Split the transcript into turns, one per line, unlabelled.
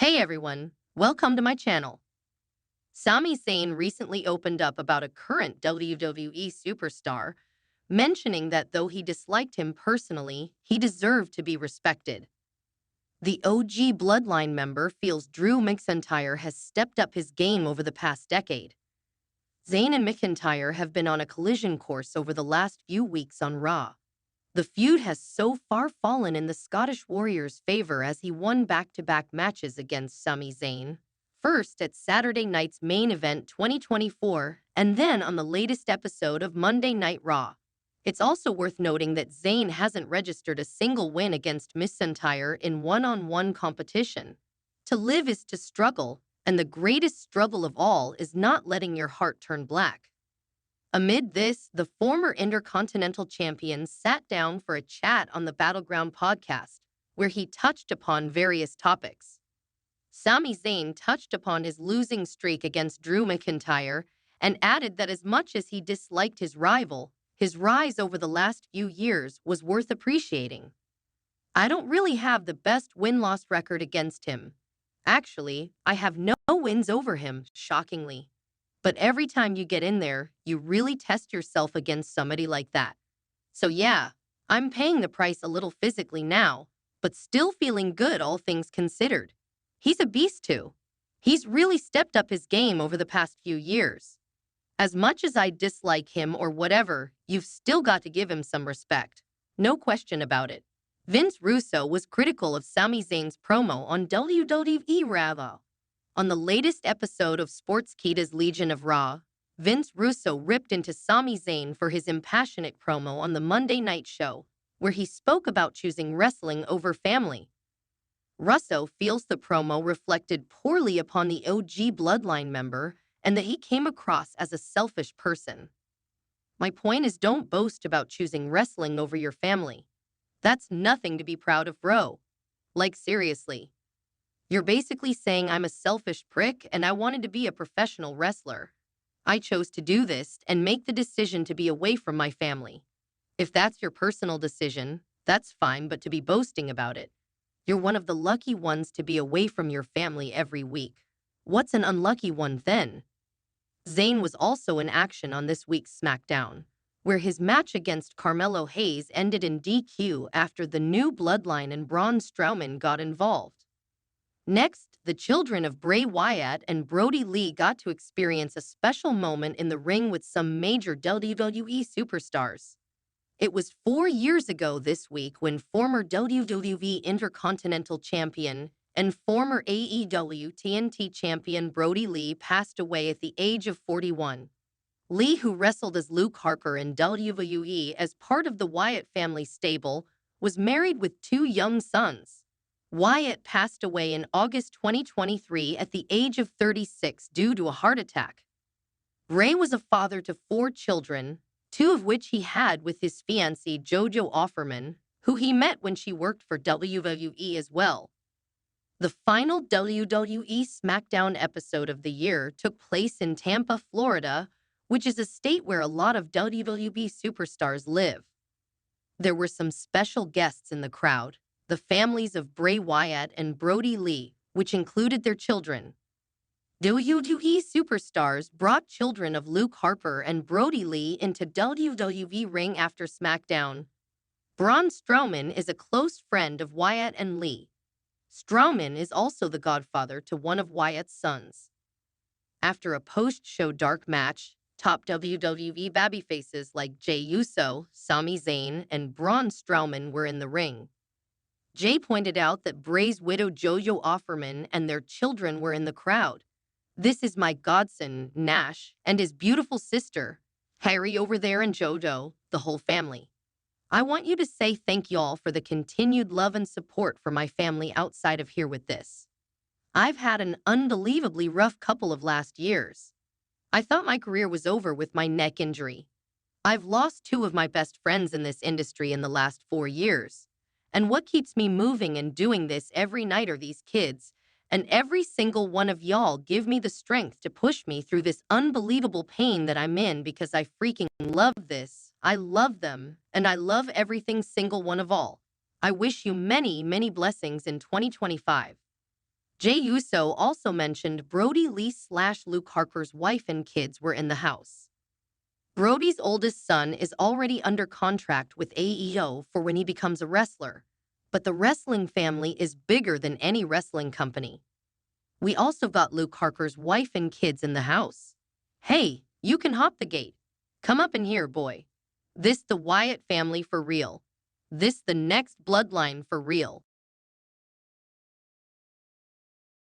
Hey everyone, welcome to my channel. Sami Zayn recently opened up about a current WWE superstar, mentioning that though he disliked him personally, he deserved to be respected. The OG Bloodline member feels Drew McIntyre has stepped up his game over the past decade. Zayn and McIntyre have been on a collision course over the last few weeks on Raw. The feud has so far fallen in the Scottish Warrior's favor as he won back-to-back matches against Sami Zayn, first at Saturday night's main event 2024 and then on the latest episode of Monday Night Raw. It's also worth noting that Zayn hasn't registered a single win against McIntyre in one-on-one competition. To live is to struggle, and the greatest struggle of all is not letting your heart turn black. Amid this, the former Intercontinental Champion sat down for a chat on the Battleground podcast, where he touched upon various topics. Sami Zayn touched upon his losing streak against Drew McIntyre and added that as much as he disliked his rival, his rise over the last few years was worth appreciating. I don't really have the best win-loss record against him. Actually, I have no wins over him, shockingly. But every time you get in there, you really test yourself against somebody like that. So yeah, I'm paying the price a little physically now, but still feeling good all things considered. He's a beast too. He's really stepped up his game over the past few years. As much as I dislike him or whatever, you've still got to give him some respect. No question about it. Vince Russo was critical of Sami Zayn's promo on WWE Raw. On the latest episode of Sportskeeda's Legion of Raw, Vince Russo ripped into Sami Zayn for his impassionate promo on the Monday Night Show, where he spoke about choosing wrestling over family. Russo feels the promo reflected poorly upon the OG Bloodline member and that he came across as a selfish person. My point is, don't boast about choosing wrestling over your family. That's nothing to be proud of, bro. Like, seriously. You're basically saying I'm a selfish prick and I wanted to be a professional wrestler. I chose to do this and make the decision to be away from my family. If that's your personal decision, that's fine, but to be boasting about it. You're one of the lucky ones to be away from your family every week. What's an unlucky one then? Zayn was also in action on this week's SmackDown, where his match against Carmelo Hayes ended in DQ after the New Bloodline and Braun Strowman got involved. Next, the children of Bray Wyatt and Brodie Lee got to experience a special moment in the ring with some major WWE superstars. It was 4 years ago this week when former WWE Intercontinental Champion and former AEW TNT Champion Brodie Lee passed away at the age of 41. Lee, who wrestled as Luke Harper in WWE as part of the Wyatt family stable, was married with 2 young sons. Wyatt passed away in August 2023 at the age of 36 due to a heart attack. Bray was a father to 4 children, 2 of which he had with his fiancée JoJo Offerman, who he met when she worked for WWE as well. The final WWE SmackDown episode of the year took place in Tampa, Florida, which is a state where a lot of WWE superstars live. There were some special guests in the crowd, the families of Bray Wyatt and Brodie Lee, which included their children. WWE superstars brought children of Luke Harper and Brodie Lee into WWE ring after SmackDown. Braun Strowman is a close friend of Wyatt and Lee. Strowman is also the godfather to one of Wyatt's sons. After a post-show dark match, top WWE babyfaces like Jey Uso, Sami Zayn, and Braun Strowman were in the ring. Jay pointed out that Bray's widow JoJo Offerman and their children were in the crowd. This is my godson, Nash, and his beautiful sister, Harry over there, and JoJo, the whole family. I want you to say thank y'all for the continued love and support for my family outside of here with this. I've had an unbelievably rough couple of last years. I thought my career was over with my neck injury. I've lost 2 of my best friends in this industry in the last 4 years. And what keeps me moving and doing this every night are these kids, and every single one of y'all give me the strength to push me through this unbelievable pain that I'm in because I freaking love this. I love them, and I love everything single one of all. I wish you many, many blessings in 2025. Jey Uso also mentioned Brodie Lee/Luke Harper's wife and kids were in the house. Brodie's oldest son is already under contract with AEO for when he becomes a wrestler, but the wrestling family is bigger than any wrestling company. We also got Luke Harper's wife and kids in the house. Hey, you can hop the gate. Come up in here, boy. This the Wyatt family for real. This the next bloodline for real.